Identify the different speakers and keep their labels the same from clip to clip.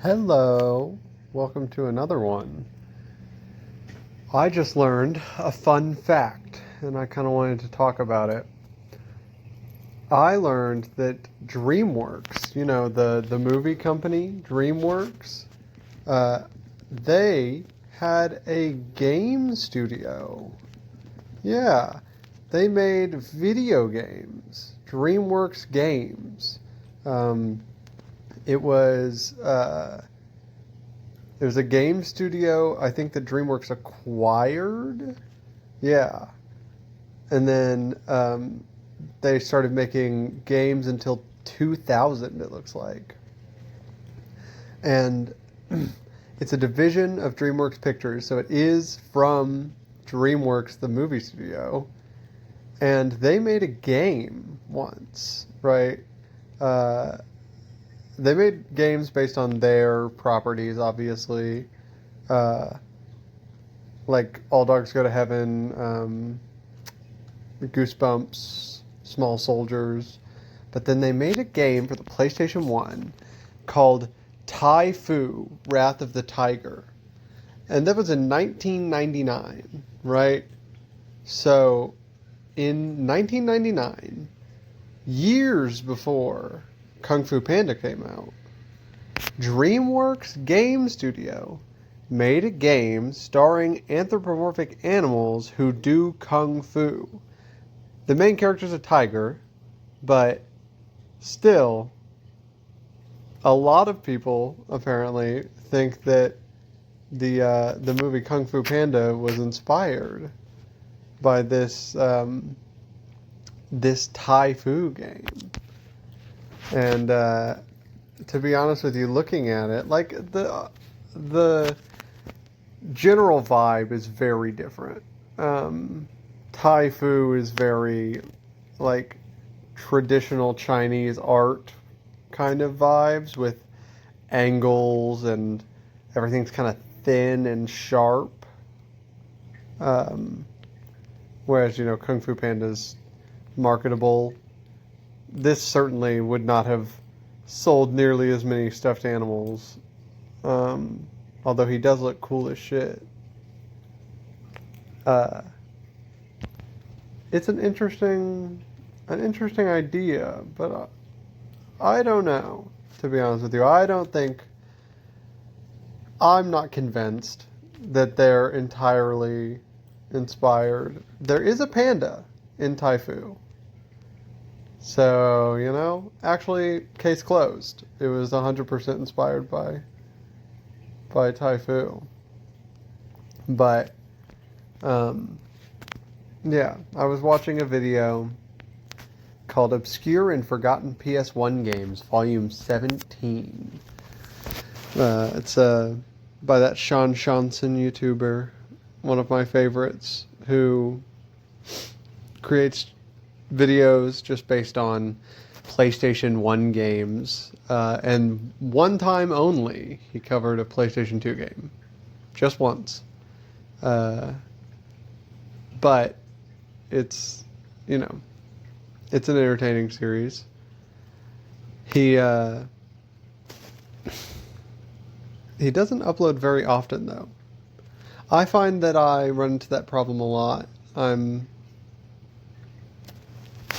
Speaker 1: Hello, welcome to another one. I just learned a fun fact and I kind of wanted to talk about it. I learned that DreamWorks, the movie company, DreamWorks, uh, they had a game studio. Yeah, they made video games, DreamWorks games. Um, it was There's a game studio I think that DreamWorks acquired. Yeah. And then they started making games until 2000, it looks like. And it's a division of DreamWorks Pictures, so it is from DreamWorks, the movie studio. And they made a game once, right? Uh, they made games based on their properties, obviously. Uh, like All Dogs Go to Heaven, Goosebumps, Small Soldiers. But then they made a game for the PlayStation 1 called Tai Fu Wrath of the Tiger. And that was in 1999, right? So in 1999, years before Kung Fu Panda came out, DreamWorks Game Studio made a game starring anthropomorphic animals who do kung fu. The main character is a tiger, but still, a lot of people apparently think that the movie Kung Fu Panda was inspired by this Tai Fu game. And to be honest with you, looking at it, like the general vibe is very different. Tai Fu is very like traditional Chinese art kind of vibes with angles and everything's kind of thin and sharp. Whereas Kung Fu Panda's marketable. This certainly would not have sold nearly as many stuffed animals. Although he does look cool as shit. It's an interesting idea, but I don't know. To be honest with you, I'm not convinced that they're entirely inspired. There is a panda in Tai Fu. So, actually, case closed. It was 100% inspired by Tai Fu. But, yeah, I was watching a video called Obscure and Forgotten PS1 Games, Volume 17. It's by that Sean Johnson YouTuber, one of my favorites, who creates videos just based on PlayStation 1 games. And one time only, he covered a PlayStation 2 game. Just once. But it's, it's an entertaining series. He doesn't upload very often, though. I find that I run into that problem a lot. I'm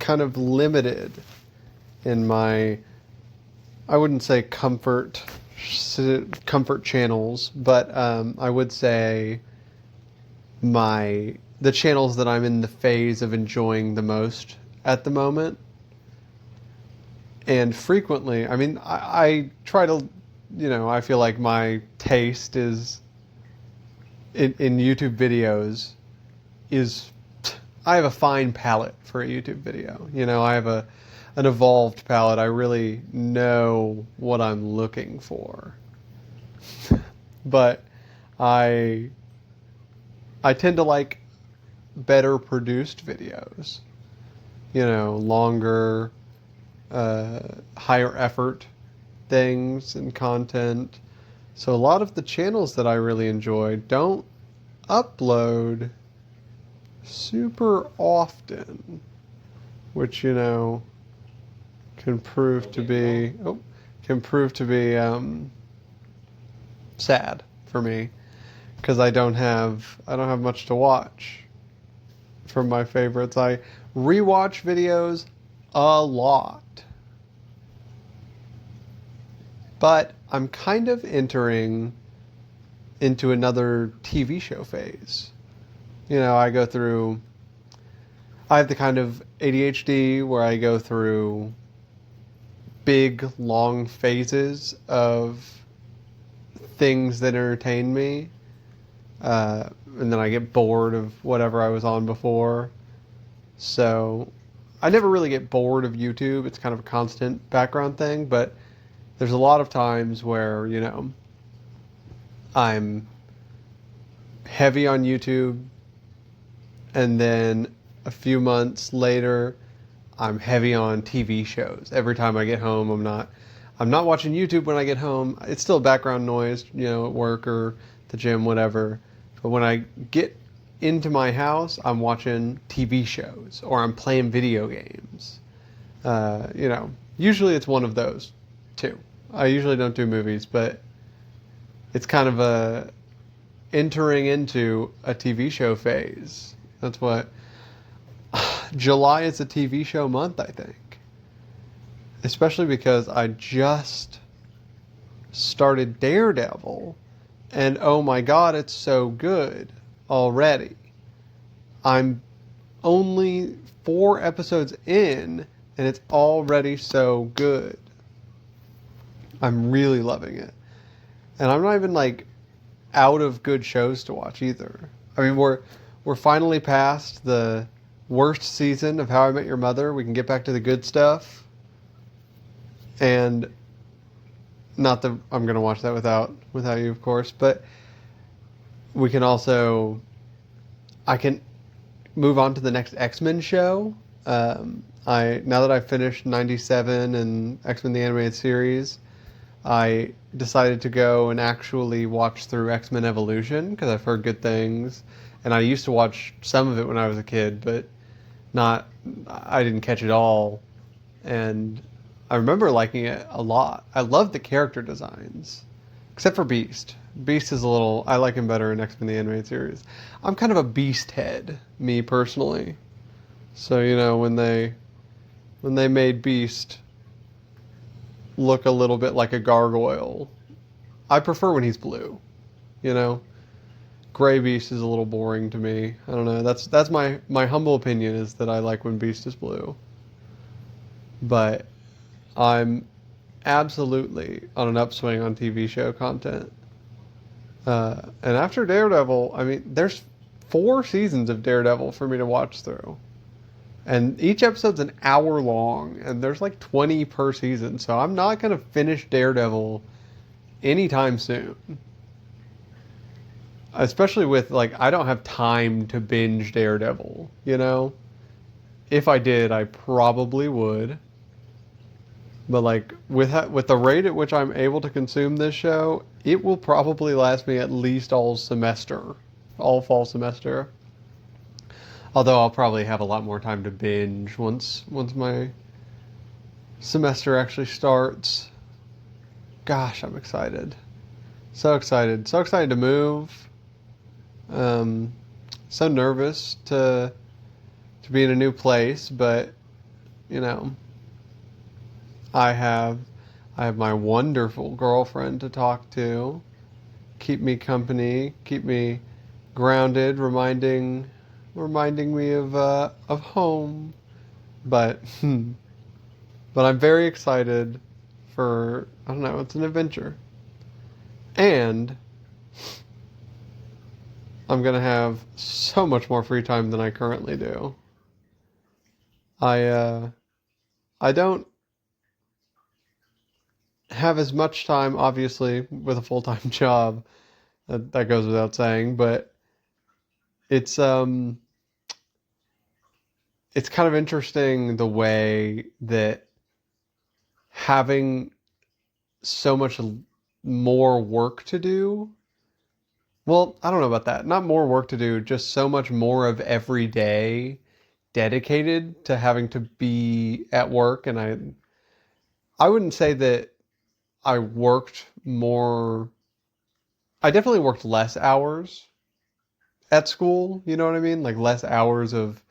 Speaker 1: kind of limited in my, I wouldn't say comfort channels, but I would say the channels that I'm in the phase of enjoying the most at the moment. And frequently, I try to, I feel like my taste is in YouTube videos is, I have a fine palate for a YouTube video. I have an evolved palate. I really know what I'm looking for. But I tend to like better produced videos. Longer, higher effort things and content. So a lot of the channels that I really enjoy don't upload super often, which can prove to be sad for me because I don't have much to watch from my favorites. I rewatch videos a lot. But I'm kind of entering into another TV show phase. I have the kind of ADHD where I go through big, long phases of things that entertain me. And then I get bored of whatever I was on before. So I never really get bored of YouTube. It's kind of a constant background thing, but there's a lot of times where, I'm heavy on YouTube, and then a few months later, I'm heavy on TV shows. Every time I get home, I'm not watching YouTube when I get home. It's still background noise, at work or the gym, whatever. But when I get into my house, I'm watching TV shows or I'm playing video games. Usually it's one of those two. I usually don't do movies, but it's kind of entering into a TV show phase. That's what July is a TV show month, I think. Especially because I just started Daredevil, and oh my god, it's so good already. I'm only 4 episodes in, and it's already so good. I'm really loving it. And I'm not even out of good shows to watch either. I mean, we're finally past the worst season of How I Met Your Mother. We can get back to the good stuff. And not that I'm going to watch that without you, of course, but we can also I can move on to the next X-Men show. Now that I've finished 97 and X-Men the Animated Series, I decided to go and actually watch through X-Men Evolution because I've heard good things. And I used to watch some of it when I was a kid, but I didn't catch it all. And I remember liking it a lot. I love the character designs, except for Beast. Beast is I like him better in X-Men the Animated Series. I'm kind of a Beast head, me personally. So, when they made Beast look a little bit like a gargoyle, I prefer when he's blue, Gray Beast is a little boring to me. I don't know. That's my humble opinion, is that I like when Beast is blue. But I'm absolutely on an upswing on TV show content. And after Daredevil, I mean, there's 4 seasons of Daredevil for me to watch through. And each episode's an hour long, and there's 20 per season. So I'm not going to finish Daredevil anytime soon. Especially with, I don't have time to binge Daredevil, If I did, I probably would. But, with the rate at which I'm able to consume this show, it will probably last me at least all fall semester. Although I'll probably have a lot more time to binge once my semester actually starts. Gosh, I'm excited. So excited. So excited to move. So nervous to be in a new place, but I have my wonderful girlfriend to talk to, keep me company, keep me grounded, reminding me of home. But I'm very excited for, I don't know, it's an adventure. And I'm going to have so much more free time than I currently do. I don't have as much time, obviously, with a full-time job. That goes without saying, but it's kind of interesting the way that having so much more work to do. Well, I don't know about that. Not more work to do, just so much more of every day dedicated to having to be at work. And I wouldn't say that I worked more I definitely worked less hours at school, you know what I mean? Like less hours of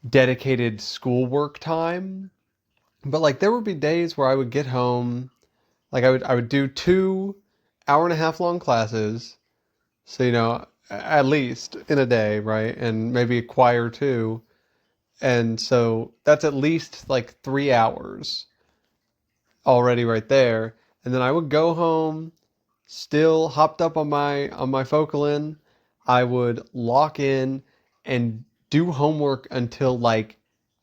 Speaker 1: dedicated schoolwork time. But like there would be days where I would get home, like I would do 2 hour-and-a-half long classes, so at least in a day, right? And maybe a choir too. And so that's at least like 3 hours already right there. And then I would go home, still hopped up on my Focalin. I would lock in and do homework until like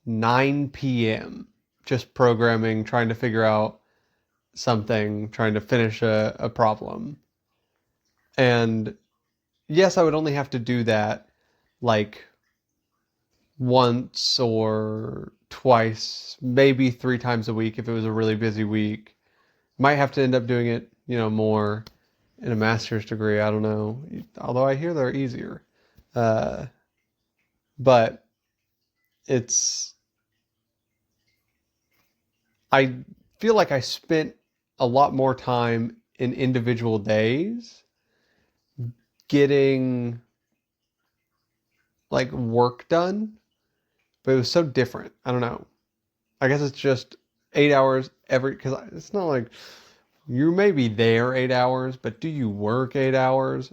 Speaker 1: 9 p.m. Just programming, trying to figure out something, trying to finish a problem. And yes, I would only have to do that like once or twice, maybe 3 times a week if it was a really busy week. Might have to end up doing it, more in a master's degree. I don't know. Although I hear they're easier. Uh, but it's, I feel like I spent a lot more time in individual days getting like work done, but it was so different. I don't know. I guess it's just 8 hours every, because it's not like you may be there 8 hours, but do you work 8 hours?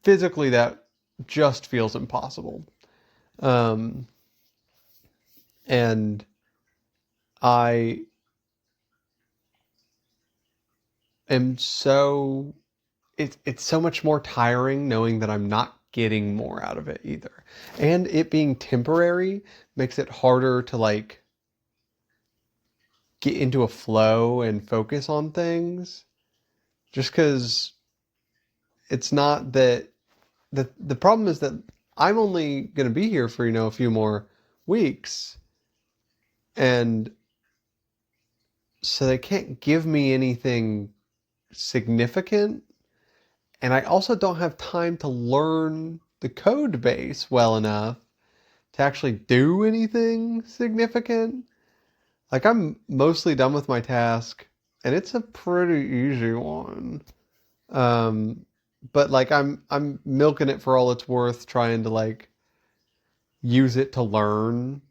Speaker 1: Physically, that just feels impossible. Um, and I am so it's so much more tiring knowing that I'm not getting more out of it either. And it being temporary makes it harder to like get into a flow and focus on things. Just because it's not that the problem is that I'm only going to be here for, a few more weeks. And so they can't give me anything significant. And I also don't have time to learn the code base well enough to actually do anything significant. Like I'm mostly done with my task and it's a pretty easy one. Um, but like I'm milking it for all it's worth, trying to like use it to learn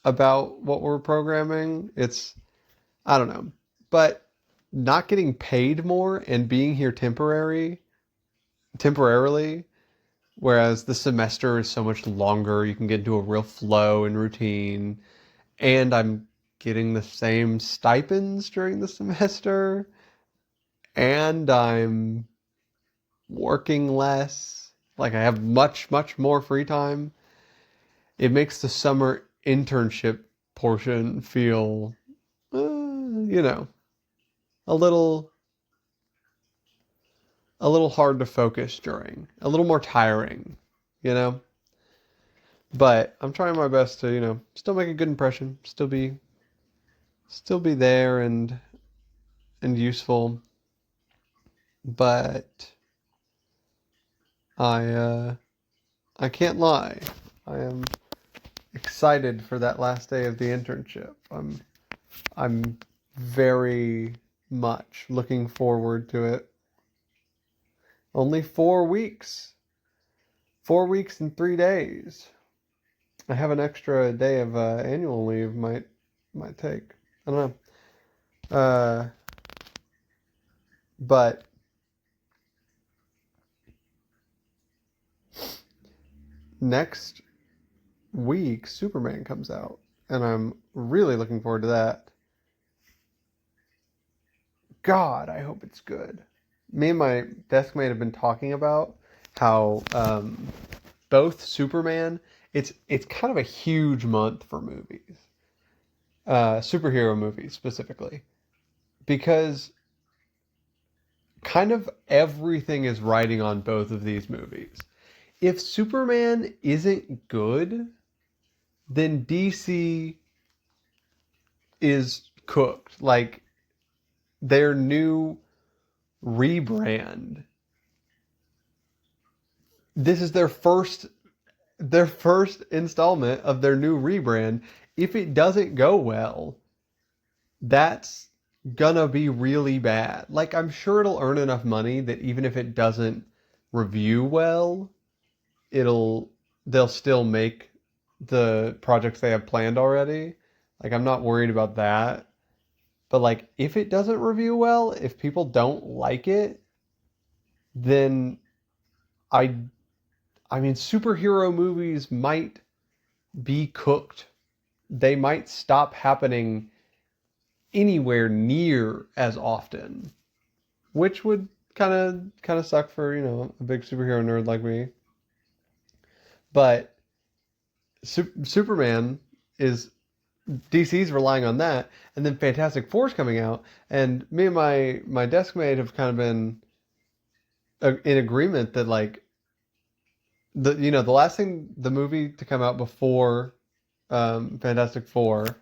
Speaker 1: about what we're programming. I don't know. But not getting paid more and being here temporarily, whereas the semester is so much longer, you can get into a real flow and routine, and I'm getting the same stipends during the semester, and I'm working less. Like I have much, much more free time. It makes the summer internship portion feel, a little hard to focus during, a little more tiring, you know? But I'm trying my best to, still make a good impression, still be there and useful. But I I can't lie. I am excited for that last day of the internship. I'm very much looking forward to it. Only 4 weeks. 4 weeks and 3 days. I have an extra day of annual leave. Might take. I don't know. But next week, Superman comes out, and I'm really looking forward to that. God, I hope it's good. Me and my desk mate have been talking about how both Superman. It's kind of a huge month for movies, superhero movies specifically, because kind of everything is riding on both of these movies. If Superman isn't good, then DC is cooked. Like their new rebrand. This is their first installment of their new rebrand. If it doesn't go well, that's gonna be really bad. Like, I'm sure it'll earn enough money that even if it doesn't review well, it'll they'll still make the projects they have planned already. Like, I'm not worried about that. But like, if it doesn't review well, if people don't like it, then I I mean, superhero movies might be cooked. They might stop happening anywhere near as often, which would kind of suck for, a big superhero nerd like me. But Superman is DC's relying on that, and then Fantastic Four's coming out, and me and my desk mate have kind of been in agreement that like the last thing the movie to come out before Fantastic Four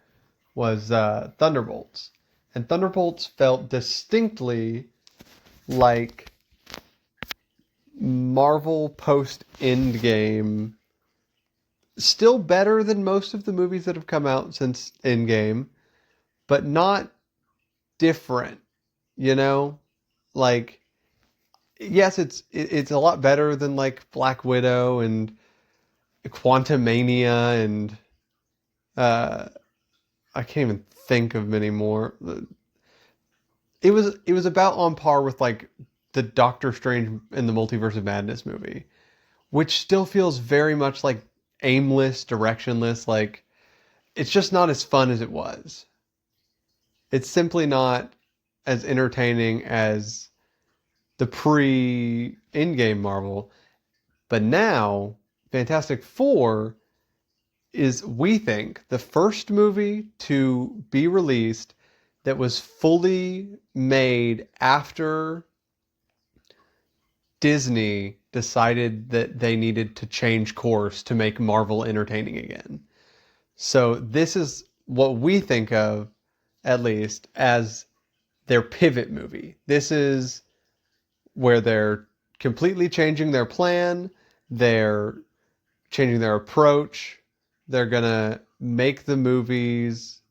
Speaker 1: was Thunderbolts, and Thunderbolts felt distinctly like Marvel post Endgame. Still better than most of the movies that have come out since Endgame, but not different, you know? Like, yes, it's a lot better than like Black Widow and Quantumania and uh I can't even think of many more. It was about on par with like the Doctor Strange in the Multiverse of Madness movie, which still feels very much like aimless, directionless, like it's just not as fun as it was. It's simply not as entertaining as the pre-Endgame Marvel. But now, Fantastic Four is, we think, the first movie to be released that was fully made after Disney decided that they needed to change course to make Marvel entertaining again. So this is what we think of, at least, as their pivot movie. This is where they're completely changing their plan, they're changing their approach, they're gonna make the movies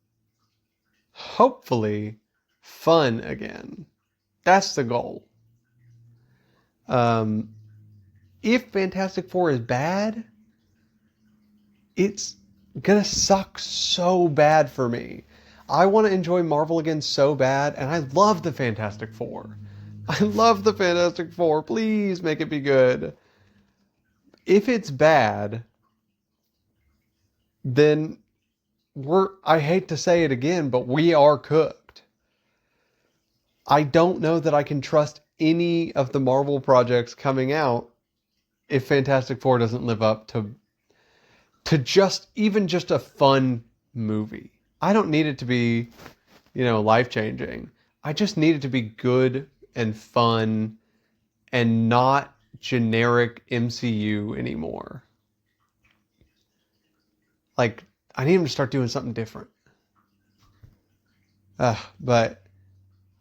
Speaker 1: hopefully fun again. That's the goal. Um, if Fantastic Four is bad, it's gonna suck so bad for me. I want to enjoy Marvel again so bad, and I love the Fantastic Four. I love the Fantastic Four. Please make it be good. If it's bad, then I hate to say it again, but we are cooked. I don't know that I can trust any of the Marvel projects coming out if Fantastic Four doesn't live up to just even just a fun movie. I don't need it to be, life changing. I just need it to be good and fun and not generic MCU anymore. Like, I need him to start doing something different. But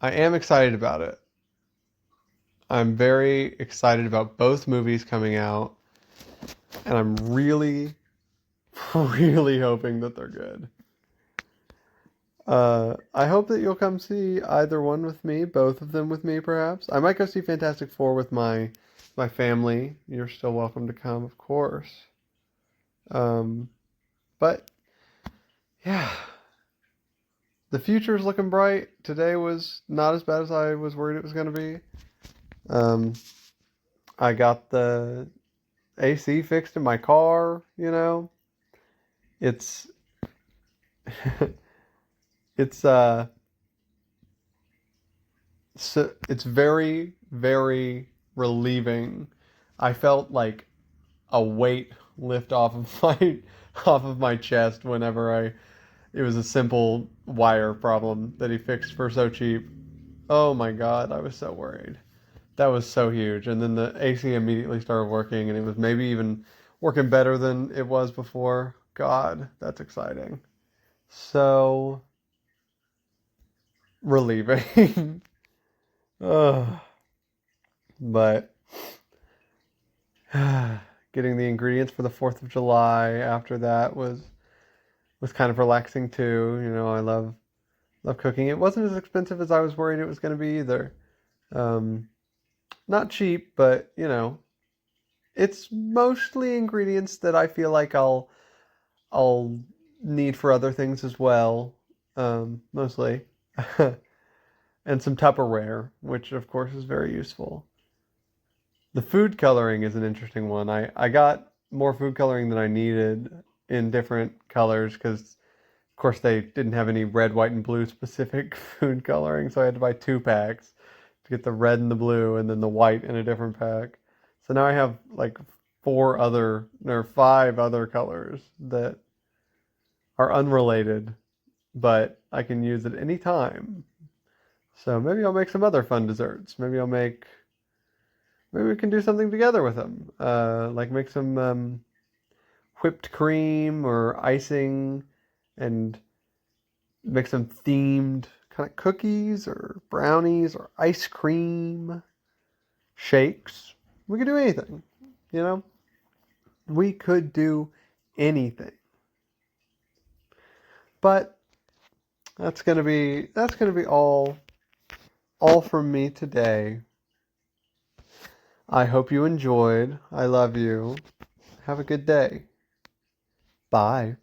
Speaker 1: I am excited about it. I'm very excited about both movies coming out, and I'm really, really hoping that they're good. I hope that you'll come see either one with me, both of them with me, perhaps. I might go see Fantastic Four with my family. You're still welcome to come, of course. Um, but yeah, the future is looking bright. Today was not as bad as I was worried it was going to be. I got the AC fixed in my car. It's it's so it's very, very relieving. I felt like a weight lift off of my off of my chest whenever it was a simple wire problem that he fixed for so cheap. Oh my God, I was so worried. That was so huge. And then the AC immediately started working, and it was maybe even working better than it was before. God, that's exciting. So relieving. Ugh. But getting the ingredients for the 4th of July after that was kind of relaxing too. I love Love cooking. It wasn't as expensive as I was worried it was going to be either. Um, Not cheap, but it's mostly ingredients that I feel like I'll need for other things as well. Mostly. And some Tupperware, which of course is very useful. The food coloring is an interesting one. I got more food coloring than I needed in different colors because, of course, they didn't have any red, white, and blue specific food coloring, so I had to buy 2 packs to get the red and the blue and then the white in a different pack. So now I have like 5 other colors that are unrelated, but I can use at any time. So maybe I'll make some other fun desserts. Maybe we can do something together with them. Like make some whipped cream or icing and make some themed kind of cookies or brownies or ice cream, shakes. We could do anything, you know? We could do anything. But that's gonna be all from me today. I hope you enjoyed. I love you. Have a good day. Bye.